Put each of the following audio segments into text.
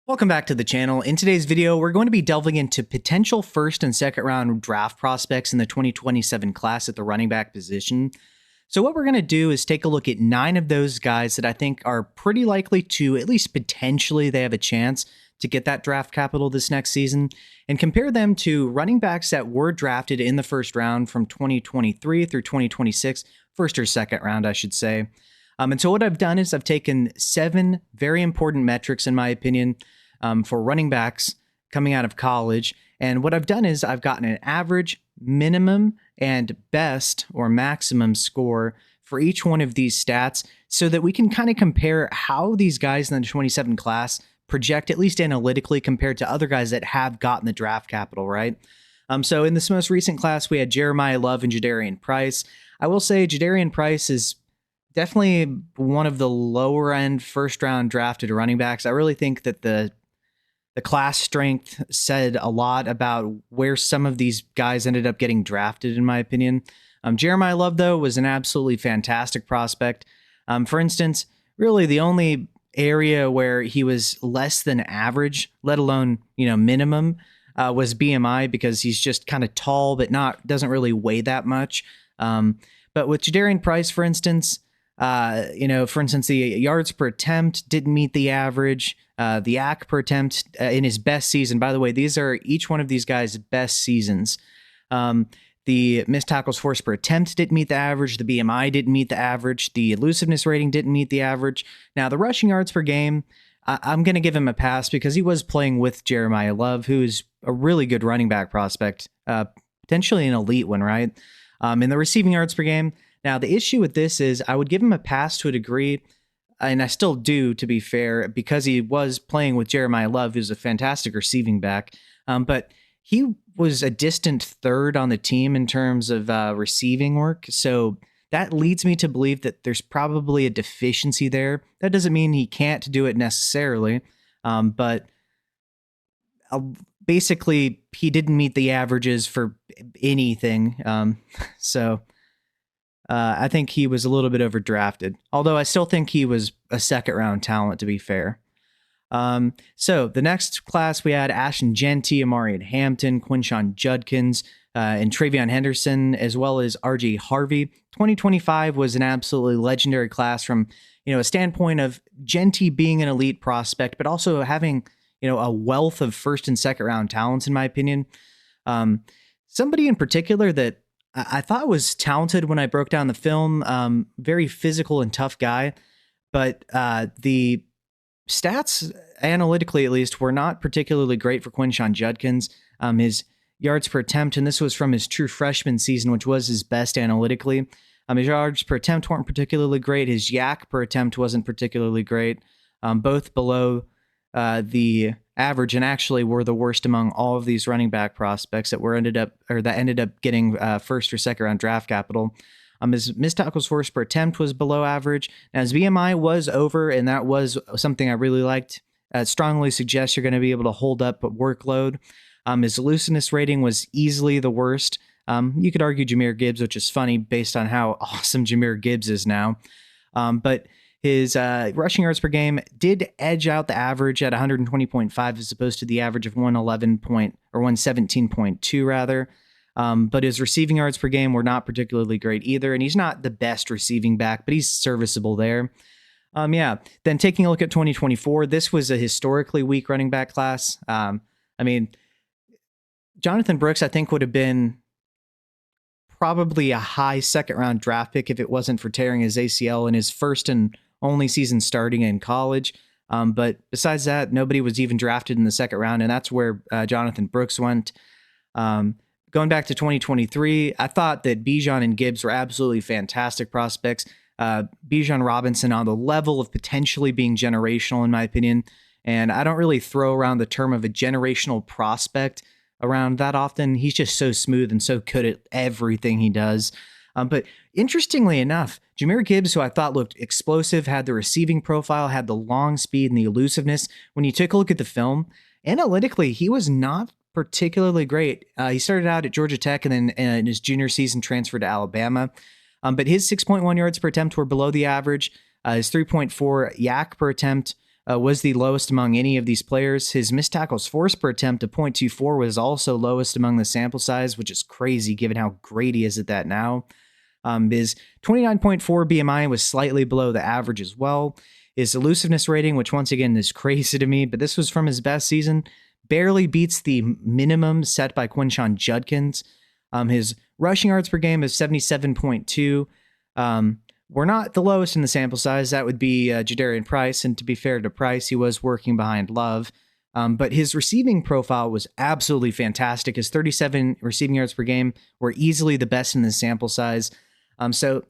Welcome back to the channel. In today's video, we're going to be delving into potential first and second round draft prospects in the 2027 class at the running back position. So what we're going to do is take a look at 9 of those guys that I think are pretty likely to, at least potentially, they have a chance to get that draft capital this next season, and compare them to running backs that were drafted in the first round from 2023 through 2026, first or second round, I should say. And so what I've done is I've taken 7 very important metrics, in my opinion, for running backs coming out of college. And what I've done is I've gotten an average, minimum, and best or maximum score for each one of these stats so that we can kind of compare how these guys in the 27 class project, at least analytically, compared to other guys that have gotten the draft capital, right? So in this most recent class, we had Jeremiah Love and Jadarian Price. I will say Jadarian Price is definitely one of the lower end first round drafted running backs. I really think that the class strength said a lot about where some of these guys ended up getting drafted, in my opinion. Jeremiah Love, though, was an absolutely fantastic prospect. For instance, really the only area where he was less than average, let alone, minimum, was BMI, because he's just kind of tall, but doesn't really weigh that much. But with Jadarian Price, for instance, the yards per attempt didn't meet the average. The YAC per attempt in his best season. By the way, these are each one of these guys' best seasons. The missed tackles force per attempt didn't meet the average. The BMI didn't meet the average. The elusiveness rating didn't meet the average. Now, the rushing yards per game, I'm going to give him a pass because he was playing with Jeremiah Love, who is a really good running back prospect, potentially an elite one, right? In the receiving yards per game, now the issue with this is I would give him a pass to a degree, and I still do, to be fair, because he was playing with Jeremiah Love, who's a fantastic receiving back. But he was a distant third on the team in terms of receiving work. So that leads me to believe that there's probably a deficiency there. That doesn't mean he can't do it necessarily. But basically, he didn't meet the averages for anything. I think he was a little bit overdrafted, although I still think he was a second round talent, to be fair. So the next class, we had Ashton Jeanty, Amarian Hampton, Quinshon Judkins, and Travion Henderson, as well as RJ Harvey. 2025 was an absolutely legendary class from, a standpoint of Jeanty being an elite prospect, but also having, a wealth of first and second round talents, in my opinion. Somebody in particular that I thought was talented when I broke down the film, very physical and tough guy, but the stats, analytically at least, were not particularly great for Quinshon Judkins. His yards per attempt, and this was from his true freshman season, which was his best analytically. His yards per attempt weren't particularly great. His YAC per attempt wasn't particularly great, both below the average, and actually were the worst among all of these running back prospects that ended up getting first or second round draft capital. His missed tackles force per attempt was below average. Now, his BMI was over, and that was something I really liked. Strongly suggests you're going to be able to hold up a workload. His elusiveness rating was easily the worst. You could argue Jahmyr Gibbs, which is funny based on how awesome Jahmyr Gibbs is now. But his rushing yards per game did edge out the average at 120.5 as opposed to the average of 117.2 rather. But his receiving yards per game were not particularly great either, and he's not the best receiving back, but he's serviceable there. Then taking a look at 2024, this was a historically weak running back class. Jonathan Brooks, I think, would have been probably a high second round draft pick if it wasn't for tearing his ACL in his first and only season starting in college. But besides that, nobody was even drafted in the second round, and that's where Jonathan Brooks went. Going back to 2023, I thought that Bijan and Gibbs were absolutely fantastic prospects. Bijan Robinson on the level of potentially being generational, in my opinion. And I don't really throw around the term of a generational prospect around that often. He's just so smooth and so good at everything he does. But interestingly enough, Jahmyr Gibbs, who I thought looked explosive, had the receiving profile, had the long speed and the elusiveness. When you took a look at the film, analytically, he was not particularly great. He started out at Georgia Tech and then in his junior season transferred to Alabama. But his 6.1 yards per attempt were below the average. His 3.4 YAC per attempt was the lowest among any of these players. His missed tackles forced per attempt of 0.24 was also lowest among the sample size, which is crazy given how great he is at that now. His 29.4 BMI was slightly below the average as well. His elusiveness rating, which once again is crazy to me, but this was from his best season, barely beats the minimum set by Quinshon Judkins. His rushing yards per game is 77.2. We're not the lowest in the sample size. That would be Jadarian Price, and to be fair to Price, he was working behind Love. But his receiving profile was absolutely fantastic. His 37 receiving yards per game were easily the best in the sample size. So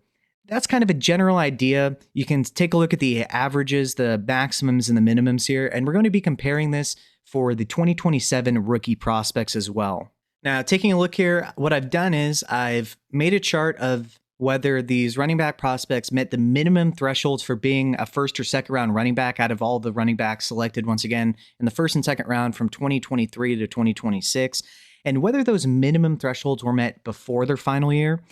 that's kind of a general idea. You can take a look at the averages, the maximums, and the minimums here, and we're going to be comparing this for the 2027 rookie prospects as well. Now, taking a look here, what I've done is I've made a chart of whether these running back prospects met the minimum thresholds for being a first or second round running back out of all the running backs selected once again in the first and second round from 2023 to 2026, and whether those minimum thresholds were met before their final year,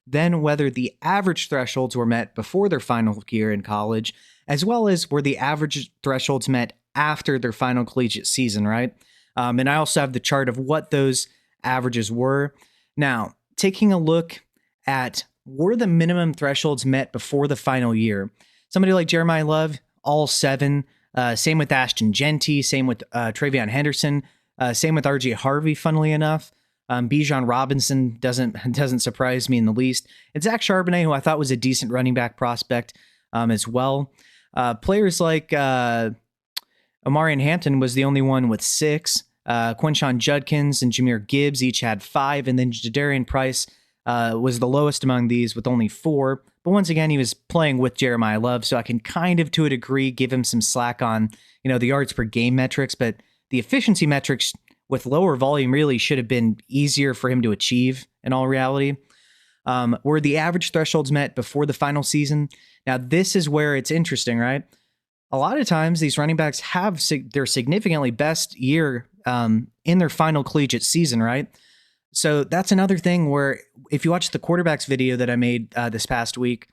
then whether the average thresholds were met before their final year in college, as well as were the average thresholds met after their final collegiate season, right? And I also have the chart of what those averages were. Now, taking a look at were the minimum thresholds met before the final year? Somebody like Jeremiah Love, all 7. Same with Ashton Jeanty. Same with Travion Henderson. Same with RJ Harvey, funnily enough. Bijan Robinson doesn't surprise me in the least. And Zach Charbonnet, who I thought was a decent running back prospect as well. Players like Omarion Hampton was the only one with 6. Quinshon Judkins and Jahmyr Gibbs each had 5. And then Jadarian Price was the lowest among these with only 4. But once again, he was playing with Jeremiah Love, so I can kind of, to a degree, give him some slack on, the yards per game metrics. But the efficiency metrics with lower volume really should have been easier for him to achieve in all reality. Were the average thresholds met before the final season? Now, this is where it's interesting, right? A lot of times these running backs have their significantly best year in their final collegiate season, right? So that's another thing where if you watch the quarterbacks video that I made this past week,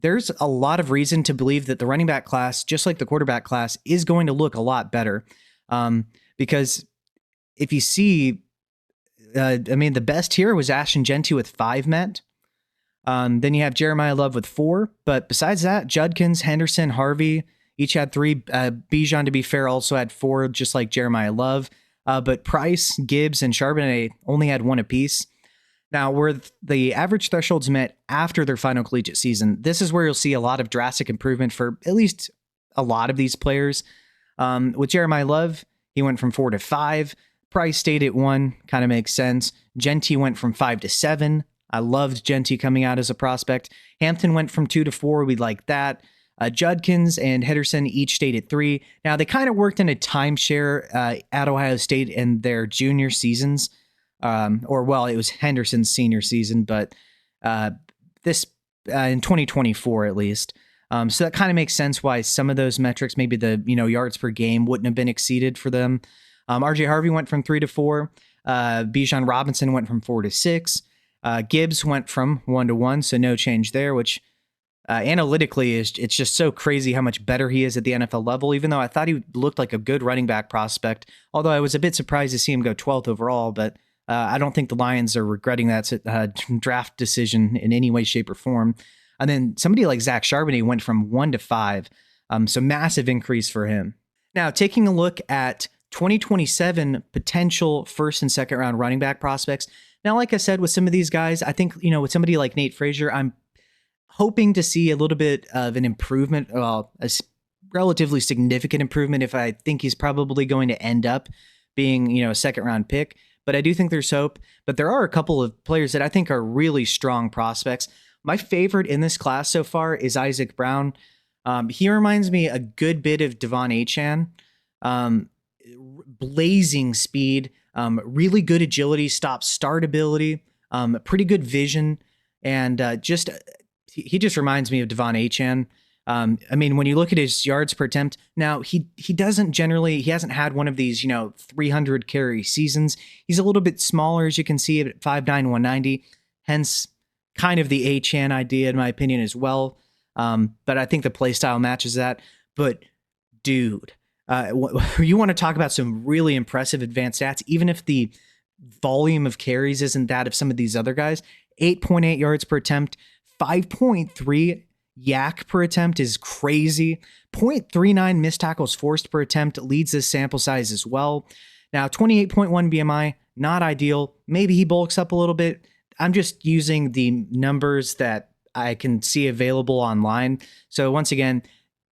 there's a lot of reason to believe that the running back class, just like the quarterback class, is going to look a lot better. Because if you see, the best here was Ashton Jeanty with 5 met. Then you have Jeremiah Love with 4. But besides that, Judkins, Henderson, Harvey each had 3. Bijan, to be fair, also had 4, just like Jeremiah Love. But Price, Gibbs, and Charbonnet only had 1 apiece. Now, where the average thresholds met after their final collegiate season, this is where you'll see a lot of drastic improvement for at least a lot of these players. With Jeremiah Love, he went from 4 to 5. Price stayed at 1, kind of makes sense. Jeanty went from 5 to 7. I loved Jeanty coming out as a prospect. Hampton went from 2 to 4. We like that. Judkins and Henderson each stayed at 3. Now, they kind of worked in a timeshare at Ohio State in their junior seasons. It was Henderson's senior season, but this in 2024 at least. So that kind of makes sense why some of those metrics, maybe the yards per game, wouldn't have been exceeded for them. RJ Harvey went from 3 to 4. Bijan Robinson went from 4 to 6. Gibbs went from 1 to 1, so no change there, which analytically it's just so crazy how much better he is at the NFL level, even though I thought he looked like a good running back prospect, although I was a bit surprised to see him go 12th overall, but I don't think the Lions are regretting that draft decision in any way, shape, or form. And then somebody like Zach Charbonnet went from 1 to 5, so massive increase for him. Now, taking a look at 2027 potential first and second round running back prospects. Now, like I said, with some of these guys, I think, with somebody like Nate Frazier, I'm hoping to see a little bit of an improvement, a relatively significant improvement if I think he's probably going to end up being, a second round pick. But I do think there's hope. But there are a couple of players that I think are really strong prospects. My favorite in this class so far is Isaac Brown. He reminds me a good bit of Devon Achane. Blazing speed, really good agility, stop-start ability, pretty good vision, and he just reminds me of Devon Achane. When you look at his yards per attempt, now he hasn't had one of these 300 carry seasons. He's a little bit smaller, as you can see, at 5'9", 190, hence kind of the Achane idea in my opinion as well. But I think the play style matches that. But dude, you want to talk about some really impressive advanced stats, even if the volume of carries isn't that of some of these other guys. 8.8 yards per attempt, 5.3 yak per attempt is crazy. 0.39 missed tackles forced per attempt leads this sample size as well. Now, 28.1 BMI, not ideal. Maybe he bulks up a little bit. I'm just using the numbers that I can see available online. So once again,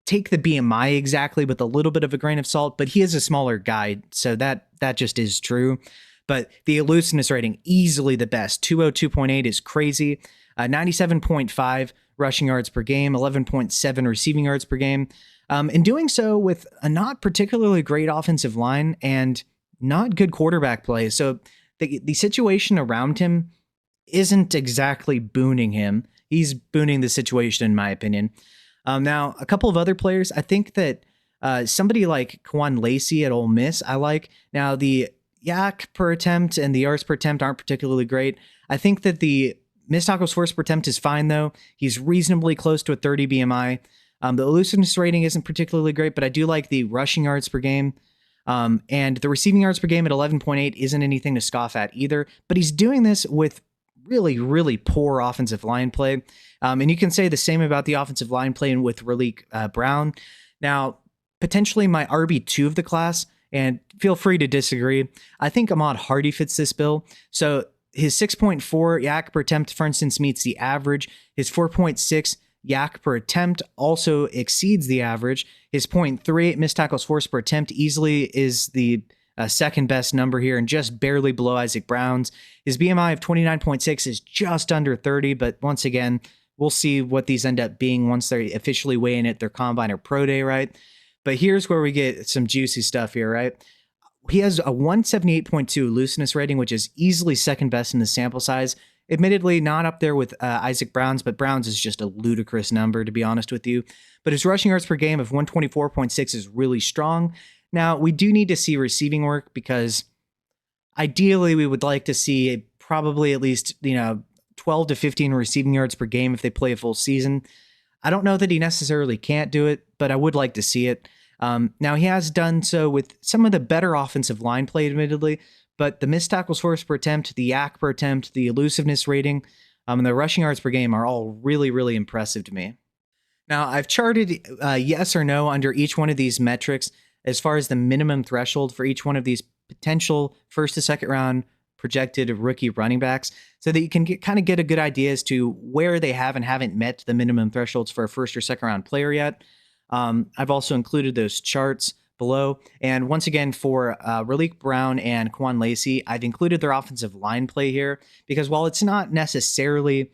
take the BMI exactly with a little bit of a grain of salt, but he is a smaller guy, so that just is true. But the elusiveness rating, easily the best. 202.8 is crazy. 97.5 rushing yards per game, 11.7 receiving yards per game. And doing so with a not particularly great offensive line and not good quarterback play. So the situation around him isn't exactly booning him. He's booning the situation, in my opinion. Now, a couple of other players, I think that somebody like Quan Lacey at Ole Miss, I like. Now, the yak per attempt and the yards per attempt aren't particularly great. I think that the missed tackles forced per attempt is fine, though. He's reasonably close to a 30 BMI. The elusiveness rating isn't particularly great, but I do like the rushing yards per game. And the receiving yards per game at 11.8 isn't anything to scoff at either. But he's doing this with really, really poor offensive line play. And you can say the same about the offensive line play with Raleek Brown. Now, potentially my RB2 of the class, and feel free to disagree, I think Ahmad Hardy fits this bill. So his 6.4 yak per attempt, for instance, meets the average. His 4.6 yak per attempt also exceeds the average. His 0.38 missed tackles forced per attempt easily is the second best number here and just barely below Isaac Brown's. His BMI of 29.6 is just under 30, but once again, we'll see what these end up being once they officially weigh in at their combine or pro day, right? But here's where we get some juicy stuff here, right? He has a 178.2 elusiveness rating, which is easily second best in the sample size. Admittedly, not up there with Isaac Brown's, but Brown's is just a ludicrous number, to be honest with you. But his rushing yards per game of 124.6 is really strong. Now, we do need to see receiving work because ideally we would like to see probably at least, 12 to 15 receiving yards per game if they play a full season. I don't know that he necessarily can't do it, but I would like to see it. Now, he has done so with some of the better offensive line play, admittedly, but the missed tackles forced per attempt, the yak per attempt, the elusiveness rating, and the rushing yards per game are all really, really impressive to me. Now, I've charted yes or no under each one of these metrics as far as the minimum threshold for each one of these potential first to second round projected rookie running backs so that you can kind of get a good idea as to where they have and haven't met the minimum thresholds for a first or second round player yet. I've also included those charts below. And once again, for Raleek Brown and Quan Lacey, I've included their offensive line play here because while it's not necessarily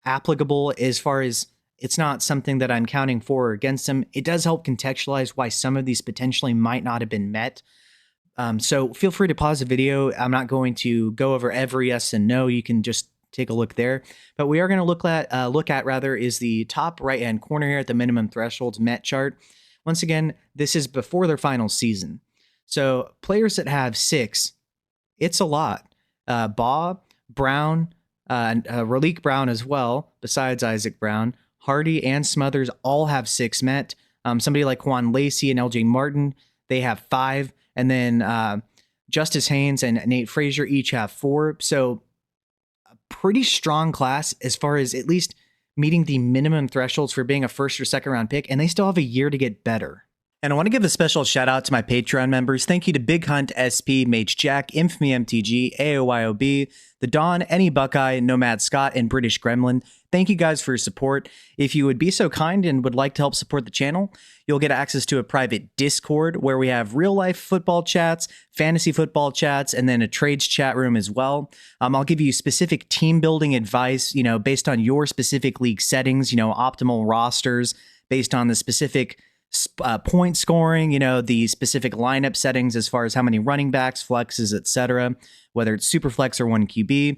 applicable as far as it's not something that I'm counting for or against them, it does help contextualize why some of these potentially might not have been met. So feel free to pause the video. I'm not going to go over every yes and no. You can just take a look there. But we are going to look at is the top right-hand corner here at the minimum thresholds met chart. Once again, this is before their final season. So players that have 6, it's a lot. Bob, Brown, Raleek Brown as well, besides Isaac Brown, Hardy and Smothers all have 6 met. Somebody like Quan Lacey and LJ Martin, they have 5. And then Justice Haynes and Nate Frazier each have 4. So a pretty strong class as far as at least meeting the minimum thresholds for being a first or second round pick. And they still have a year to get better. And I want to give a special shout out to my Patreon members. Thank you to Big Hunt, SP, Mage Jack, Infamy MTG, AOYOB, The Dawn, Any Buckeye, Nomad Scott, and British Gremlin. Thank you guys for your support. If you would be so kind and would like to help support the channel, you'll get access to a private Discord where we have real life football chats, fantasy football chats, and then a trades chat room as well. I'll give you specific team building advice, based on your specific league settings, optimal rosters based on the specific point scoring, the specific lineup settings as far as how many running backs, flexes, etc., whether it's super flex or 1 QB.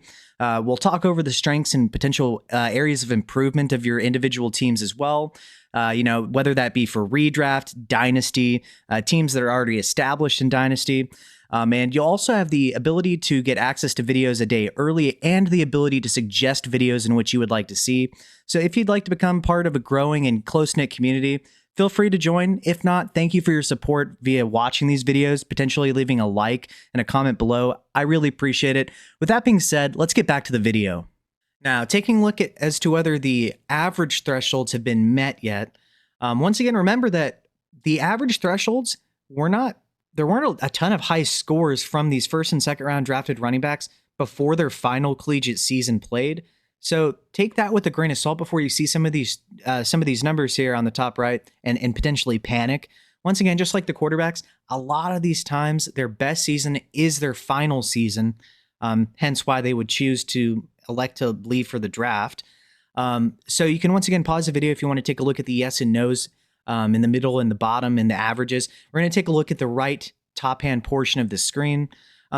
We'll talk over the strengths and potential areas of improvement of your individual teams as well. Whether that be for redraft, dynasty, teams that are already established in dynasty. And you'll also have the ability to get access to videos a day early and the ability to suggest videos in which you would like to see. So if you'd like to become part of a growing and close-knit community, feel free to join. If not, thank you for your support via watching these videos, potentially leaving a like and a comment below. I really appreciate it. With that being said, let's get back to the video. Now, taking a look at as to whether the average thresholds have been met yet. Once again, remember that the average thresholds there weren't a ton of high scores from these first and second round drafted running backs before their final collegiate season played. So take that with a grain of salt before you see some of these numbers here on the top right and potentially panic. Once again, just like the quarterbacks, a lot of these times their best season is their final season, hence why they would choose to elect to leave for the draft. So you can once again pause the video if you want to take a look at the yes and no's in the middle and the bottom and the averages. We're going to take a look at the right top hand portion of the screen.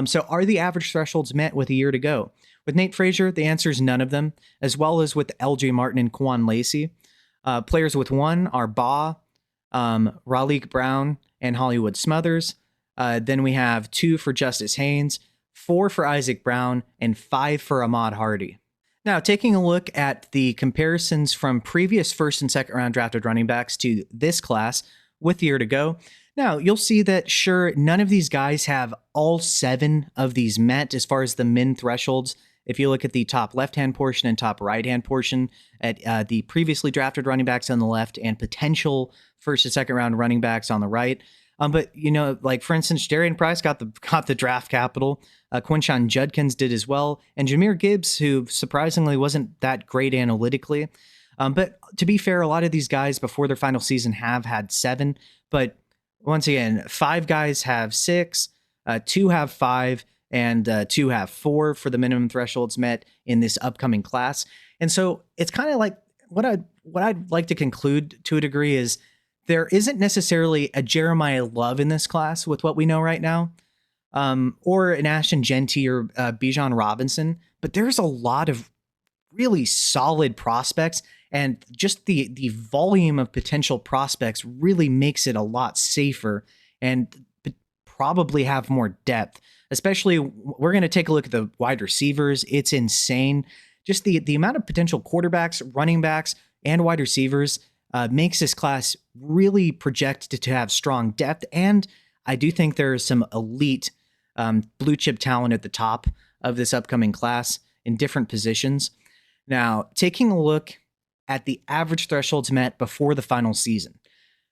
So are the average thresholds met with a year to go? With Nate Frazier, the answer is none of them, as well as with LJ Martin and Quan Lacey. Players with 1 are Baugh, Raleek Brown, and Hollywood Smothers. Then we have 2 for Justice Haynes, 4 for Isaac Brown, and 5 for Ahmad Hardy. Now, taking a look at the comparisons from previous first and second round drafted running backs to this class with the year to go. Now, you'll see that, sure, none of these guys have all 7 of these met as far as the min thresholds. If you look at the top left-hand portion and top right-hand portion at the previously drafted running backs on the left and potential first and second round running backs on the right. But, you know, like, for instance, Jadarian Price got the draft capital. Quinshon Judkins did as well. And Jahmyr Gibbs, who surprisingly wasn't that great analytically. But to be fair, a lot of these guys before their final season have had 7. But once again, 5 guys have 6, 2 have 5, and 2 have 4 for the minimum thresholds met in this upcoming class. And so it's kind of like what I'd like to conclude to a degree is there isn't necessarily a Jeremiah Love in this class with what we know right now, or an Ashton Jeanty or Bijan Robinson, but there's a lot of really solid prospects, and just the volume of potential prospects really makes it a lot safer and probably have more depth. Especially, we're going to take a look at the wide receivers. It's insane. Just the amount of potential quarterbacks, running backs, and wide receivers makes this class really projected to have strong depth. And I do think there is some elite blue chip talent at the top of this upcoming class in different positions. Now, taking a look at the average thresholds met before the final season.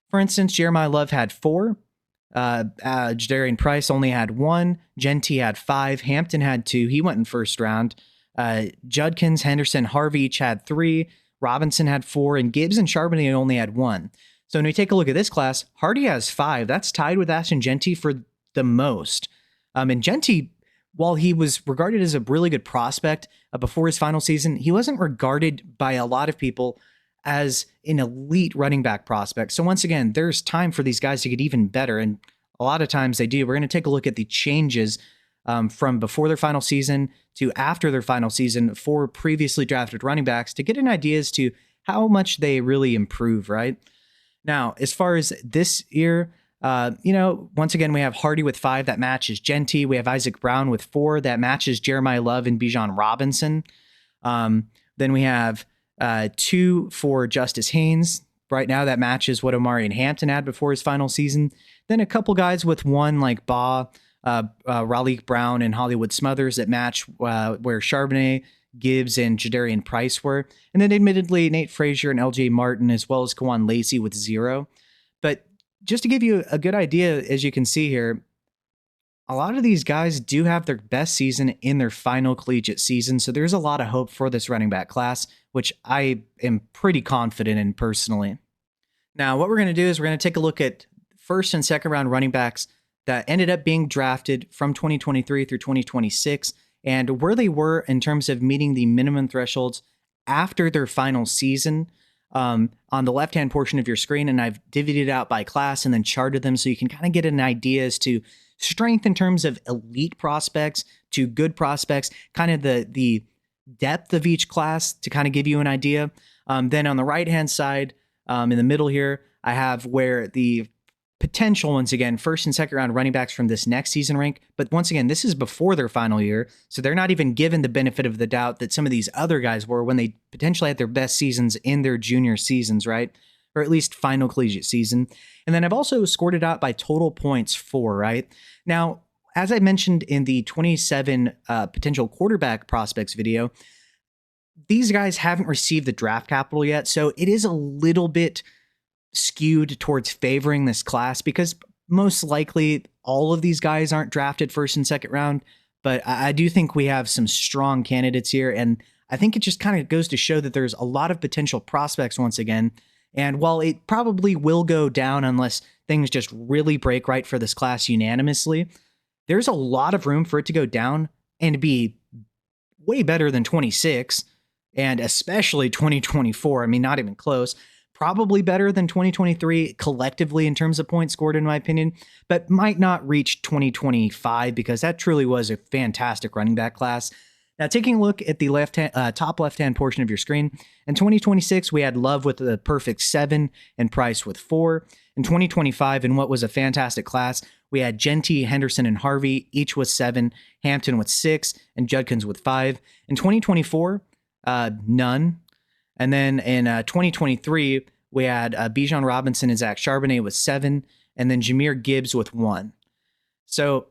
For instance, Jeremiah Love had 4. Jadarian Price only had 1. Jeanty had 5. Hampton had 2. He went in first round. Judkins, Henderson, Harvey each had 3. Robinson had 4, and Gibbs and Charbonnet only had 1. So when we take a look at this class, Hardy has 5. That's tied with Ashton Jeanty for the most. And Jeanty, while he was regarded as a really good prospect before his final season, he wasn't regarded by a lot of people as an elite running back prospect. So once again, there's time for these guys to get even better, and a lot of times they do. We're going to take a look at the changes from before their final season to after their final season for previously drafted running backs to get an idea as to how much they really improve, right? Now, as far as this year, once again, we have Hardy with 5. That matches Jeanty. We have Isaac Brown with 4. That matches Jeremiah Love and Bijan Robinson. Then we have 2 for Justice Haynes. Right now, that matches what Omarion Hampton had before his final season. Then a couple guys with 1 like Baugh, Raleek Brown, and Hollywood Smothers that match where Charbonnet, Gibbs, and Jadarian Price were. And then admittedly, Nate Frazier and LJ Martin, as well as Quan Lacey with 0. But just to give you a good idea, as you can see here, a lot of these guys do have their best season in their final collegiate season. So there's a lot of hope for this running back class, which I am pretty confident in personally. Now, what we're going to do is we're going to take a look at first and second round running backs that ended up being drafted from 2023 through 2026 and where they were in terms of meeting the minimum thresholds after their final season. On the left-hand portion of your screen, and I've divvied it out by class and then charted them so you can kind of get an idea as to strength in terms of elite prospects to good prospects, kind of the depth of each class to kind of give you an idea. Then on the right-hand side, in the middle here, I have where the potential, once again, first and second round running backs from this next season rank. But once again, this is before their final year. So they're not even given the benefit of the doubt that some of these other guys were when they potentially had their best seasons in their junior seasons, right? or at least final collegiate season. And then I've also scored it out by total points 4, right? Now, as I mentioned in the 27 potential quarterback prospects video, these guys haven't received the draft capital yet, so it is a little bit skewed towards favoring this class because most likely all of these guys aren't drafted first and second round, but I do think we have some strong candidates here, and I think it just kind of goes to show that there's a lot of potential prospects once again, and while it probably will go down unless things just really break right for this class unanimously, there's a lot of room for it to go down and be way better than 26, and especially 2024. I mean, not even close. Probably better than 2023 collectively in terms of points scored, in my opinion, but might not reach 2025 because that truly was a fantastic running back class. Now, taking a look at the top left-hand portion of your screen, in 2026, we had Love with the perfect 7 and Price with 4. In 2025, in what was a fantastic class, we had Genty, Henderson, and Harvey, each with 7, Hampton with 6, and Judkins with 5. In 2024, none. And then in 2023, we had Bijan Robinson and Zach Charbonnet with 7, and then Jahmyr Gibbs with 1. So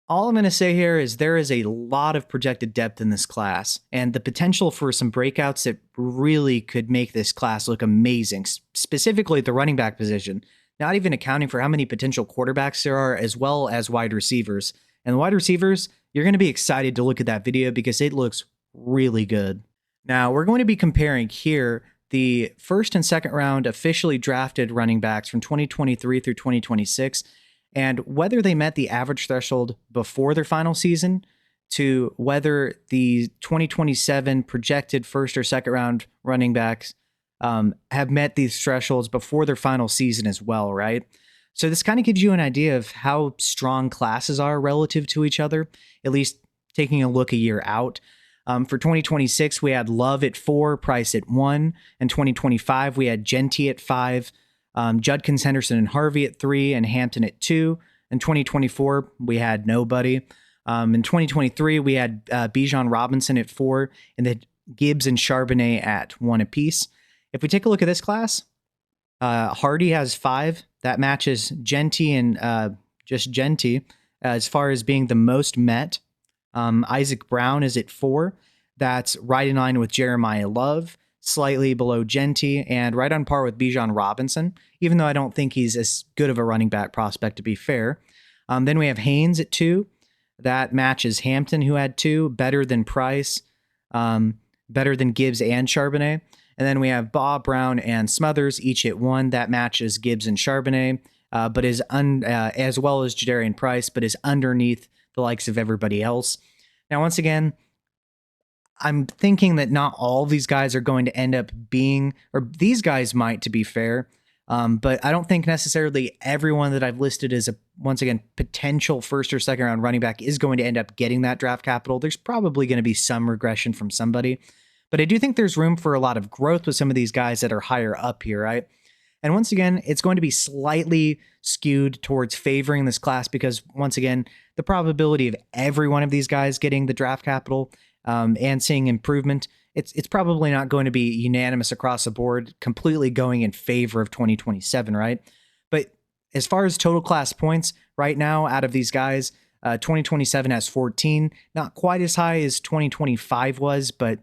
all I'm going to say here is there is a lot of projected depth in this class, and the potential for some breakouts that really could make this class look amazing, specifically at the running back position, not even accounting for how many potential quarterbacks there are, as well as wide receivers. And the wide receivers, you're going to be excited to look at that video because it looks really good. Now, we're going to be comparing here the first and second round officially drafted running backs from 2023 through 2026 and whether they met the average threshold before their final season to whether the 2027 projected first or second round running backs have met these thresholds before their final season as well, right? So this kind of gives you an idea of how strong classes are relative to each other, at least taking a look a year out. For 2026, we had Love at 4, Price at 1. In 2025, we had Genty at 5, Judkins, Henderson, and Harvey at 3, and Hampton at 2. In 2024, we had nobody. In 2023, we had Bijan Robinson at 4, and then Gibbs and Charbonnet at 1 apiece. If we take a look at this class, Hardy has 5. That matches Genty and just Genty as far as being the most met. Isaac Brown is at 4. That's right in line with Jeremiah Love, slightly below Genty, and right on par with Bijan Robinson, even though I don't think he's as good of a running back prospect, to be fair. Then we have Haynes at 2. That matches Hampton, who had 2, better than Price, better than Gibbs and Charbonnet. And then we have Baugh, Brown, and Smothers, each at 1. That matches Gibbs and Charbonnet, but is as well as Jadarian Price, but is underneath the likes of everybody else. Now, once again, I'm thinking that not all of these guys are going to end up being, or these guys might, to be fair, but I don't think necessarily everyone that I've listed as a, once again, potential first or second round running back is going to end up getting that draft capital. There's probably going to be some regression from somebody, but I do think there's room for a lot of growth with some of these guys that are higher up here, right? And once again, it's going to be slightly skewed towards favoring this class because, once again, the probability of every one of these guys getting the draft capital and seeing improvement, it's probably not going to be unanimous across the board, completely going in favor of 2027, right? But as far as total class points, right now, out of these guys, 2027 has 14, not quite as high as 2025 was, but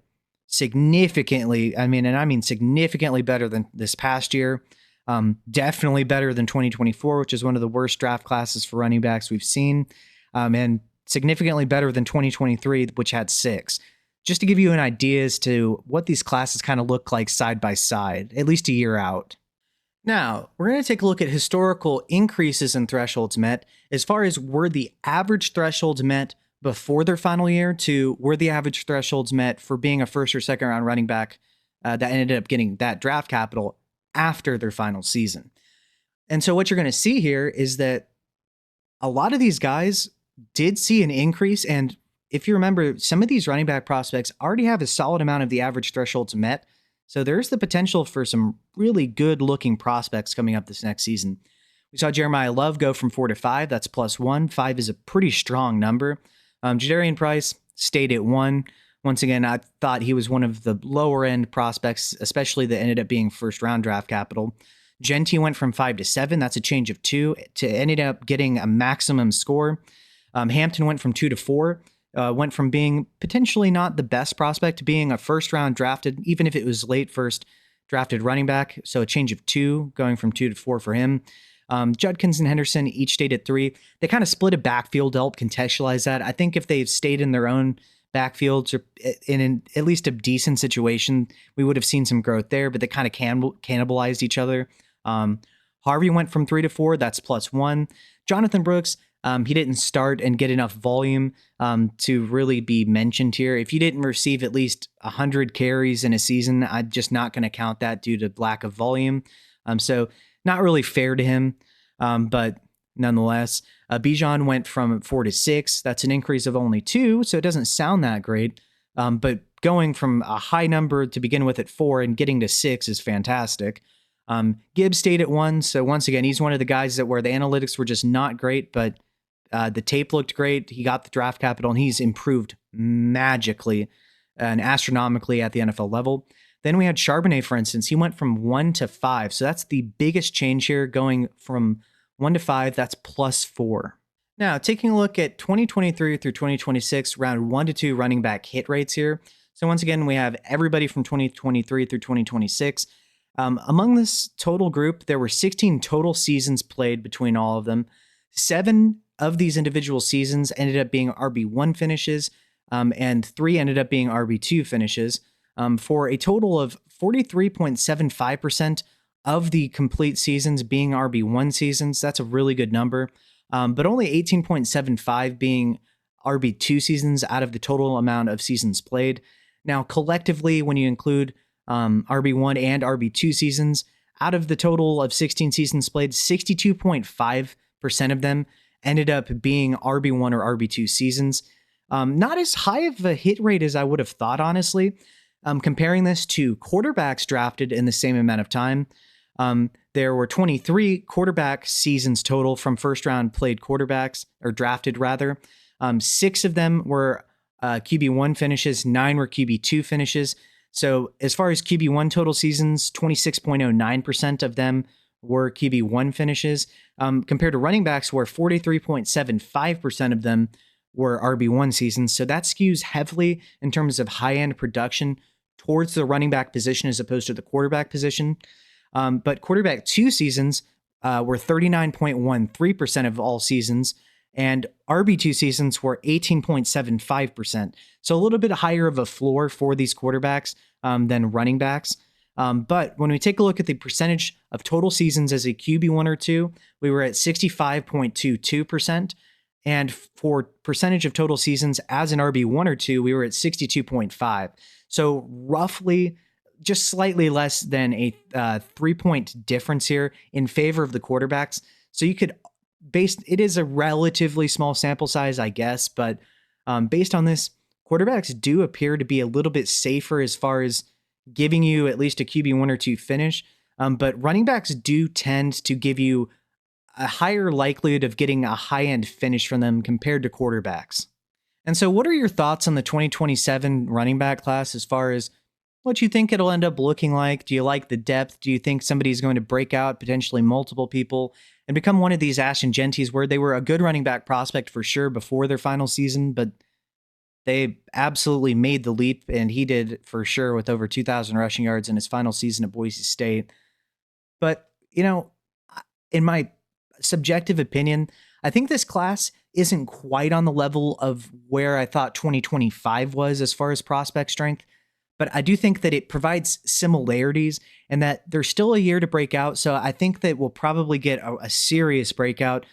significantly, I mean significantly better than this past year. Definitely better than 2024, which is one of the worst draft classes for running backs we've seen, and significantly better than 2023, which had 6. Just to give you an idea as to what these classes kind of look like side by side, at least a year out. Now, we're going to take a look at historical increases in thresholds met as far as were the average thresholds met before their final year to were the average thresholds met for being a first or second round running back that ended up getting that draft capital after their final season. And so what you're going to see here is that a lot of these guys did see an increase. And if you remember, some of these running back prospects already have a solid amount of the average thresholds met. So there's the potential for some really good looking prospects coming up this next season. We saw Jeremiah Love go from 4 to 5. That's +1. 5 is a pretty strong number. Jadarian Price stayed at 1. Once again, I thought he was one of the lower end prospects, especially that ended up being first round draft capital. Genty went from 5 to 7. That's a change of 2 to ended up getting a maximum score. Hampton went from 2 to 4. Went from being potentially not the best prospect to being a first round drafted, even if it was late first drafted running back. So a change of 2, going from 2 to 4 for him. Judkins and Henderson each stayed at 3. They kind of split a backfield to help contextualize that. I think if they've stayed in their own backfields or in at least a decent situation, we would have seen some growth there, but they kind of cannibalized each other. Harvey went from 3 to 4. That's +1. Jonathan Brooks, he didn't start and get enough volume to really be mentioned here. If you didn't receive at least 100 carries in a season, I'm just not going to count that due to lack of volume. So not really fair to him, but nonetheless. Bijan went from 4 to 6. That's an increase of only 2, so it doesn't sound that great. But going from a high number to begin with at 4 and getting to 6 is fantastic. Gibbs stayed at 1, so once again, he's one of the guys that where the analytics were just not great, but the tape looked great. He got the draft capital, and he's improved magically and astronomically at the NFL level. Then we had Charbonnet, for instance. He went from 1 to 5, so that's the biggest change here, going from 1 to 5, that's +4. Now, taking a look at 2023 through 2026, round 1 to 2 running back hit rates here. So once again, we have everybody from 2023 through 2026. Among this total group, there were 16 total seasons played between all of them. 7 of these individual seasons ended up being RB1 finishes, and 3 ended up being RB2 finishes, for a total of 43.75% of the complete seasons being RB1 seasons. That's a really good number, but only 18.75 being RB2 seasons out of the total amount of seasons played. Now, collectively, when you include RB1 and RB2 seasons, out of the total of 16 seasons played, 62.5% of them ended up being RB1 or RB2 seasons. Not as high of a hit rate as I would have thought, honestly. Comparing this to quarterbacks drafted in the same amount of time, there were 23 quarterback seasons total from first round played quarterbacks, or drafted rather. 6 of them were QB1 finishes, 9 were QB2 finishes. So as far as QB1 total seasons, 26.09% of them were QB1 finishes, compared to running backs where 43.75% of them were RB1 seasons. So that skews heavily in terms of high-end production towards the running back position as opposed to the quarterback position. But quarterback 2 seasons were 39.13% of all seasons, and RB2 seasons were 18.75%. So a little bit higher of a floor for these quarterbacks than running backs. But when we take a look at the percentage of total seasons as a QB1 or 2, we were at 65.22%. And for percentage of total seasons as an RB1 or 2, we were at 62.5. So roughly just slightly less than a 3-point difference here in favor of the quarterbacks. So you could it is a relatively small sample size, I guess, but based on this, quarterbacks do appear to be a little bit safer as far as giving you at least a QB1 or 2 finish. But running backs do tend to give you a higher likelihood of getting a high-end finish from them compared to quarterbacks. And so what are your thoughts on the 2027 running back class as far as what you think it'll end up looking like? Do you like the depth? Do you think somebody's going to break out, potentially multiple people, and become one of these Ashton Genties where they were a good running back prospect for sure before their final season, but they absolutely made the leap, and he did for sure with over 2,000 rushing yards in his final season at Boise State. But, you know, in my subjective opinion, I think this class isn't quite on the level of where I thought 2025 was as far as prospect strength, but I do think that it provides similarities and that there's still a year to break out. So I think that we'll probably get a serious breakout,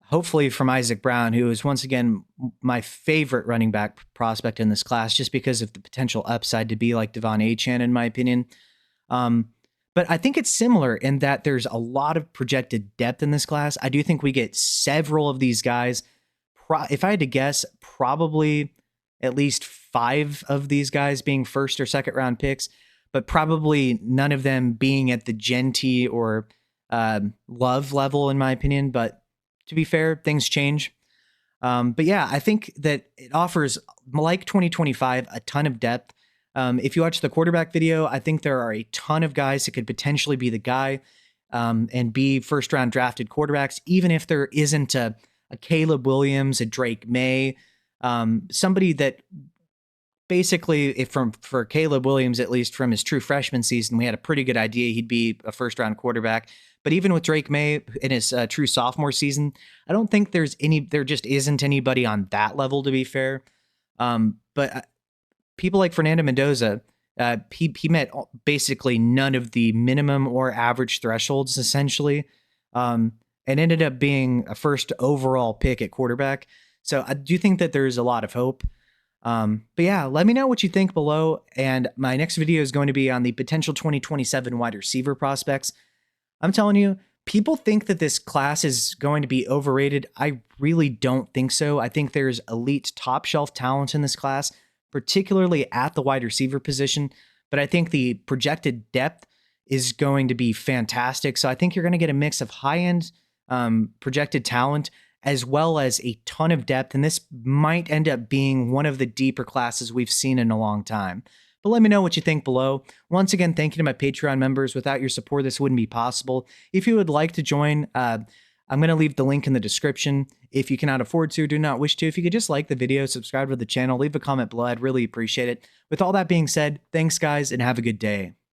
hopefully from Isaac Brown, who is once again my favorite running back prospect in this class, just because of the potential upside to be like Devon Achane, in my opinion. But I think it's similar in that there's a lot of projected depth in this class. I do think we get several of these guys. If I had to guess, probably at least 5 of these guys being first or second round picks, but probably none of them being at the Genty or Love level, in my opinion. But to be fair, things change. But yeah, I think that it offers, like 2025, a ton of depth. If you watch the quarterback video, I think there are a ton of guys that could potentially be the guy and be first round drafted quarterbacks, even if there isn't a Caleb Williams, a Drake May, somebody that basically, if for Caleb Williams, at least from his true freshman season, we had a pretty good idea he'd be a first round quarterback. But even with Drake May in his true sophomore season, I don't think there just isn't anybody on that level, to be fair. But people like Fernando Mendoza, he met basically none of the minimum or average thresholds, essentially, and ended up being a first overall pick at quarterback. So I do think that there's a lot of hope. But yeah, let me know what you think below. And my next video is going to be on the potential 2027 wide receiver prospects. I'm telling you, people think that this class is going to be overrated. I really don't think so. I think there's elite top shelf talent in this class, particularly at the wide receiver position. But I think the projected depth is going to be fantastic. So I think you're going to get a mix of high-end projected talent as well as a ton of depth. And this might end up being one of the deeper classes we've seen in a long time. But let me know what you think below. Once again, thank you to my Patreon members. Without your support, this wouldn't be possible. If you would like to join, I'm going to leave the link in the description. If you cannot afford to, do not wish to, if you could just like the video, subscribe to the channel, leave a comment below, I'd really appreciate it. With all that being said, thanks guys, and have a good day.